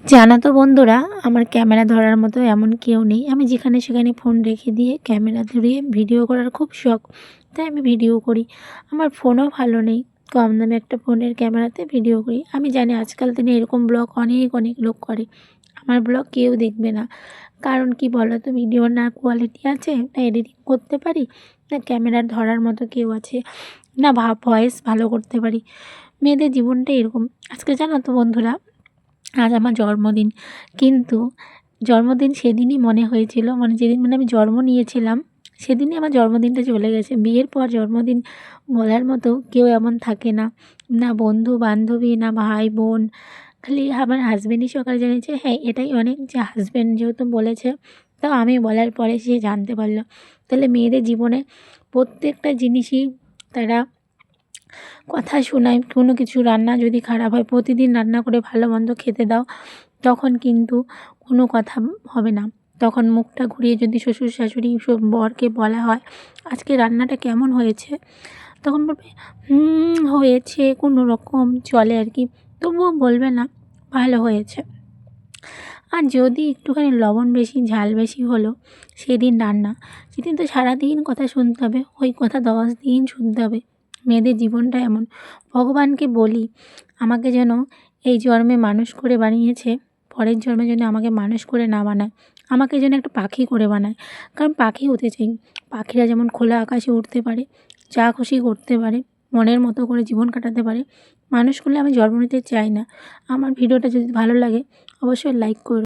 জানো তো বন্ধুরা, আমার ক্যামেরা ধরার মতো এমন কেউ নেই। আমি যেখানে সেখানে ফোন রেখে দিয়ে ক্যামেরা ধরিয়ে ভিডিও করার খুব শখ, তাই আমি ভিডিও করি। আমার ফোনও ভালো নেই, কম দামে একটা ফোনের ক্যামেরাতে ভিডিও করি। আমি জানি আজকাল দিনে এরকম ব্লগ অনেক অনেক লোক করে, আমার ব্লগ কেউ দেখবে না। কারণ কি বলো তো, ভিডিও না কোয়ালিটি আছে, না এডিটিং করতে পারি, না ক্যামেরার ধরার মতো কেউ আছে, না ভয়েস ভালো করতে পারি। মেয়েদের জীবনটা এরকম। আজকে জানো তো বন্ধুরা, আজ আমার জন্মদিন। কিন্তু জন্মদিন সেদিনই মনে হয়েছিল, মানে যেদিন আমি জন্ম নিয়েছিলাম সেদিনই আমার জন্মদিনটা চলে গেছে। বিয়ের পর জন্মদিন বলার মতো কেউ এমন থাকে না, না বন্ধু বান্ধবী, না ভাই বোন। খালি আমার হাজব্যান্ডই সকালে জানিয়েছে, হ্যাঁ এটাই অনেক যে হাজব্যান্ড যেহেতু বলেছে, তাও আমি বলার পরে সে জানতে পারলো। তাহলে মেয়েদের জীবনে প্রত্যেকটা জিনিসই তারা কথা শোনায়। কোনো কিছু রান্না যদি খারাপ হয়, প্রতিদিন রান্না করে ভালো মন্দ খেতে দাও, তখন কিন্তু কোনো কথা হবে না। তখন মুখটা ঘুরিয়ে যদি শ্বশুর শাশুড়ি বরকে বলা হয় আজকে রান্নাটা কেমন হয়েছে, তখন বলবে হয়েছে, কোনো রকম চলে আর কি, তবুও বলবে না ভালো হয়েছে। আর যদি একটুখানি লবণ বেশি ঝাল বেশি হলো সেদিন রান্না, সেদিন তো সারাদিন কথা শুনতে হবে, ওই কথা 10 দিন শুনতে হবে। মেয়েদের জীবনটা এমন। ভগবানকে বলি আমাকে যেন এই জন্মে মানুষ করে বানিয়েছে, পরের জন্মে যেন আমাকে মানুষ করে না বানায়, আমাকে যেন একটা পাখি করে বানায়। কারণ পাখি হতে চাই। পাখিরা যেমন খোলা আকাশে উড়তে পারে, যা খুশি করতে পারে, মনের মতো করে জীবন কাটাতে পারে, মানুষ করলে আমি জন্ম নিতে চাই না। আমার ভিডিওটা যদি ভালো লাগে অবশ্যই লাইক করো।